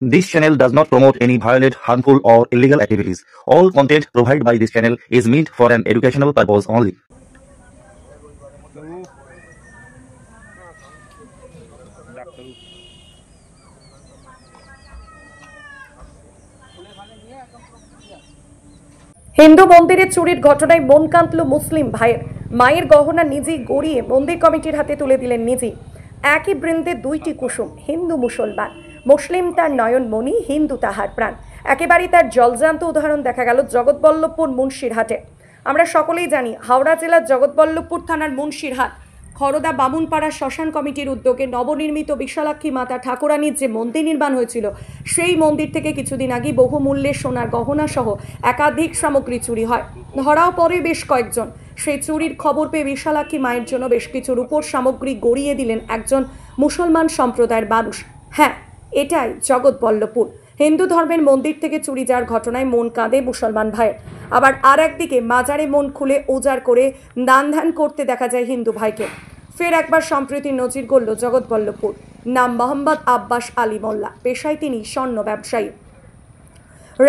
This channel does not promote any violent, harmful, or illegal activities. All content provided by this channel is meant for an educational purpose only. Hindu মন্দিরে চুরির ঘটনায় মন কাঁদল মুসলিম ভাইয়ের। মায়ের গহনা নিজেই গড়িয়ে মন্দির কমিটির হাতে তুলে দিলেন নিজেই। একই বৃন্দে দুইটি কুসুম, হিন্দু মুসলমান। মুসলিম তার নয়নমণি, হিন্দু তাহার প্রাণ। একেবারেই তার জলজান্ত উদাহরণ দেখা গেল জগৎবল্লভপুর মুন্সিরহাটে। আমরা সকলেই জানি হাওড়া জেলার জগৎবল্লভপুর থানার মুন্সিরহাট খরদা বামুনপাড়া শ্মশান কমিটির উদ্যোগে নবনির্মিত বিশালাক্ষী মাতা ঠাকুরানীর যে মন্দির নির্মাণ হয়েছিল, সেই মন্দির থেকে কিছুদিন আগে বহুমূল্যের সোনার গহনা সহ একাধিক সামগ্রী চুরি হয়। ধরাও পড়ে বেশ কয়েকজন। সেই চুরির খবর পেয়ে বিশালাক্ষী মায়ের জন্য বেশ কিছু রূপোর সামগ্রী গড়িয়ে দিলেন একজন মুসলমান সম্প্রদায়ের মানুষ। হ্যাঁ, এটাই জগৎবল্লভপুর। হিন্দু ধর্মের মন্দির থেকে চুরি যাওয়ার ঘটনায় মন কাঁদে মুসলমান ভাইয়ের। আবার আর একদিকে মাজারে মন খুলে উজাড় করে দান ধ্যান করতে দেখা যায় হিন্দু ভাইকে। ফের একবার সম্প্রীতির নজির গড়ল জগৎবল্লভপুর। নাম মোহাম্মদ আব্বাস আলী মোল্লা, পেশায় তিনি স্বর্ণ ব্যবসায়ী।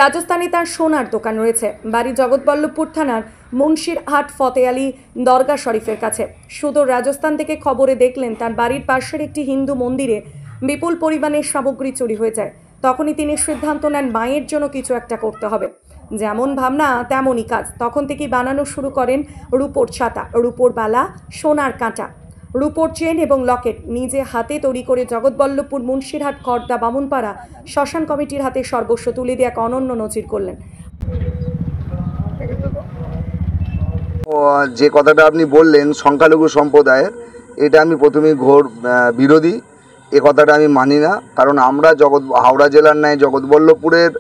রাজস্থানে তার সোনার দোকান রয়েছে। বাড়ি জগৎবল্লভপুর থানার মুন্সিরহাট ফতে আলী দরগা শরীফের কাছে। সুদূর রাজস্থান থেকে খবরে দেখলেন তার বাড়ির পাশের একটি হিন্দু মন্দিরে বিপুল পরিমাণের সামগ্রী চুরি হয়ে যায়। তখনই তিনি সিদ্ধান্ত নেন মায়ের জন্য কিছু একটা করতে হবে। যেমন ভাবনা তেমনই কাজ। তখন থেকেই বানানো শুরু করেন রূপোর ছাতা, রূপোর বালা, সোনার কাঁটা, রূপোর চেন এবং লকেট। নিজে হাতে তৈরি করে জগৎবল্লভপুর মুন্সিরহাট খর্দা বামুনপাড়া শ্মশান কমিটির হাতে সর্বস্ব তুলে দিয়ে এক অনন্য নজির করলেন। যে কথাটা আপনি বললেন সংখ্যালঘু সম্প্রদায়ের, এটা আমি প্রথমেই ঘোর বিরোধী। এ কথাটা আমি মানি না। কারণ আমরা হাওড়া জেলার ন্যায় জগৎবল্লভপুরের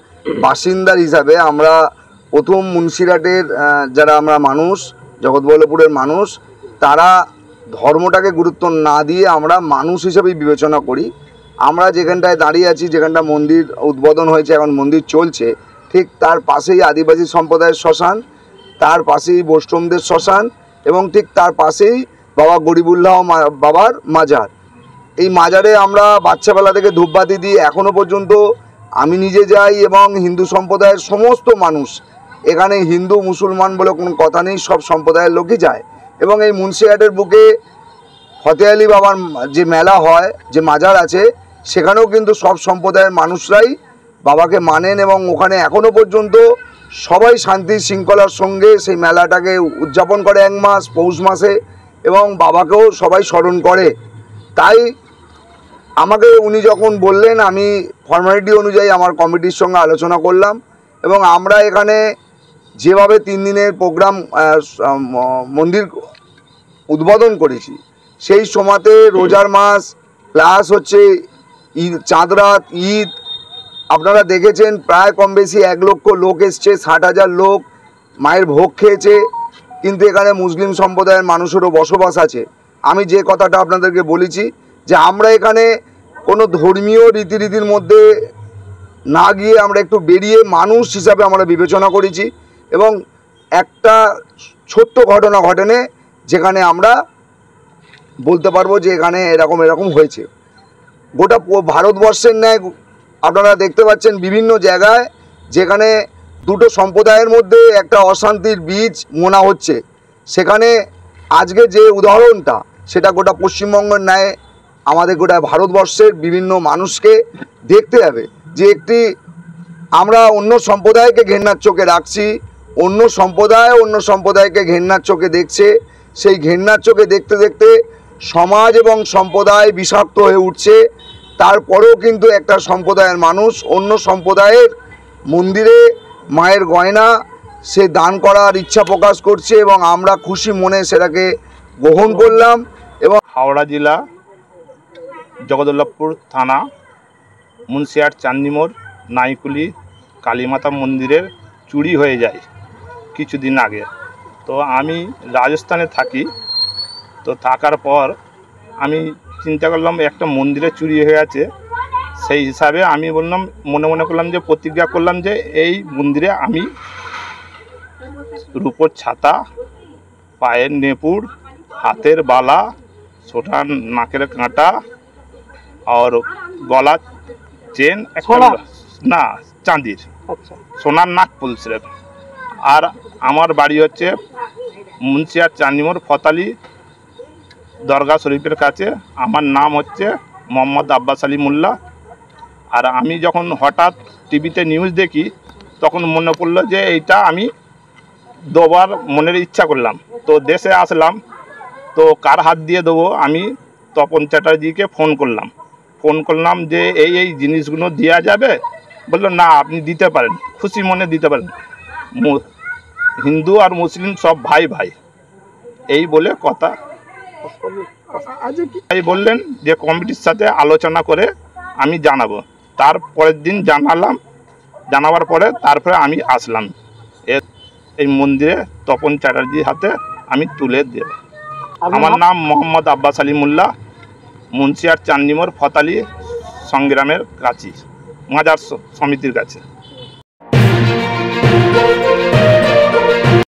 বাসিন্দার হিসাবে আমরা প্রথম মুন্সিরহাটের যারা আমরা মানুষ, জগৎবল্লভপুরের মানুষ, তারা ধর্মটাকে গুরুত্ব না দিয়ে আমরা মানুষ হিসেবেই বিবেচনা করি। আমরা যেখানটায় দাঁড়িয়ে আছি, যেখানটা মন্দির উদ্বোধন হয়েছে, এখন মন্দির চলছে, ঠিক তার পাশেই আদিবাসী সম্প্রদায়ের শ্মশান, তার পাশেই বৈষ্ণবদের শ্মশান এবং ঠিক তার পাশেই বাবা গরিবুল্লাহ বাবার মাজার। এই মাজারে আমরা বাচ্চাবেলা থেকে ধূপবাতি দিই। এখনও পর্যন্ত আমি নিজে যাই এবং হিন্দু সম্প্রদায়ের সমস্ত মানুষ, এখানে হিন্দু মুসলমান বলে কোনো কথা নেই, সব সম্প্রদায়ের লোকই যায়। এবং এই মুন্সিরহাটের বুকে ফতে আলী বাবার যে মেলা হয়, যে মাজার আছে, সেখানেও কিন্তু সব সম্প্রদায়ের মানুষরাই বাবাকে মানেন এবং ওখানে এখনও পর্যন্ত সবাই শান্তি শৃঙ্খলার সঙ্গে সেই মেলাটাকে উদযাপন করে এক মাস, পৌষ মাসে, এবং বাবাকেও সবাই স্মরণ করে। তাই আমাকে উনি যখন বললেন, আমি ফর্মালিটি অনুযায়ী আমার কমিটির সঙ্গে আলোচনা করলাম এবং আমরা এখানে যেভাবে 3 দিনের প্রোগ্রাম মন্দির উদ্বোধন করেছি, সেই সময়তে রোজার মাস প্লাস হচ্ছে ঈদ, চাঁদ রাত, ঈদ, আপনারা দেখেছেন প্রায় কম বেশি 1 লক্ষ লোক এসছে, 60,000 লোক মায়ের ভোগ খেয়েছে। কিন্তু এখানে মুসলিম সম্প্রদায়ের মানুষেরও বসবাস আছে। আমি যে কথাটা আপনাদেরকে বলেছি যে আমরা এখানে কোনো ধর্মীয় রীতিনীতির মধ্যে না গিয়ে আমরা একটু বেরিয়ে মানুষ হিসাবে আমরা বিবেচনা করেছি এবং একটা ছোট্ট ঘটনা ঘটেনে যেখানে আমরা বলতে পারবো যে এখানে এরকম হয়েছে। গোটা ভারতবর্ষের ন্যায় আপনারা দেখতে পাচ্ছেন বিভিন্ন জায়গায় যেখানে দুটো সম্প্রদায়ের মধ্যে একটা অশান্তির বীজ মোনা হচ্ছে, সেখানে আজকে যে উদাহরণটা, সেটা গোটা পশ্চিমবঙ্গের ন্যায় আমাদের গোটা ভারতবর্ষের বিভিন্ন মানুষকে দেখতে হবে যে আমরা অন্য সম্প্রদায়কে ঘেন্নার চোখে রাখছি, অন্য সম্প্রদায়কে ঘেন্নার চোখে দেখছে। সেই ঘেন্নার চোখে দেখতে দেখতে সমাজ এবং সম্প্রদায় বিষাক্ত হয়ে উঠছে। তারপরেও কিন্তু একটা সম্প্রদায়ের মানুষ অন্য সম্প্রদায়ের মন্দিরে মায়ের গয়না সে দান করার ইচ্ছা প্রকাশ করছে এবং আমরা খুশি মনে সেটাকে গ্রহণ করলাম। এবং হাওড়া জেলা জগৎবল্লভপুর থানা মুন্সিরহাট চান্দিমোড় নাইকুলি কালীমাতা মন্দিরের চুরি হয়ে যায় কিছুদিন আগে। তো আমি রাজস্থানে থাকি। তো থাকার পর আমি চিন্তা করলাম একটা মন্দিরে চুরি হয়ে আছে, সেই হিসাবে আমি বললাম, মনে করলাম যে প্রতিজ্ঞা করলাম যে এই মন্দিরে আমি রূপোর ছাতা, পায়ের নেপুর, হাতের বালা, ছোটা নাকের কাঁটা আর গলা চেন একটা সোনার? না, চাঁদির, আচ্ছা, সোনার নাক পুলসের। আর আমার বাড়ি হচ্ছে মুন্সিয়ার চান্দিমোর ফতালি দরগা শরীফের কাছে। আমার নাম হচ্ছে মোহাম্মদ আব্বাস আলী মোল্লা। আর আমি যখন হঠাৎ টিভিতে নিউজ দেখি তখন মনে পড়লো যে এইটা আমি দেবার মনের ইচ্ছা করলাম, তো দেশে আসলাম। তো কার হাত দিয়ে দেবো, আমি তপন চ্যাটার্জিকে ফোন করলাম যে এই জিনিসগুলো দেওয়া যাবে। বললো না, আপনি দিতে পারেন, খুশি মনে দিতে পারেন, হিন্দু আর মুসলিম সব ভাই ভাই, এই বলে কথা। তাই বললেন যে কমিটির সাথে আলোচনা করে আমি জানাবো। তারপরের দিন জানাবার পরে তারপরে আমি আসলাম এই মন্দিরে তপন চ্যাটার্জির হাতে আমি তুলে দেব। আমার নাম মোহাম্মদ আব্বাস আলী মোল্লা, মুন্সিয়ার চান্দিমোর ফতালি সংগ্রামের কাছে, মাজার সমিতির কাছে।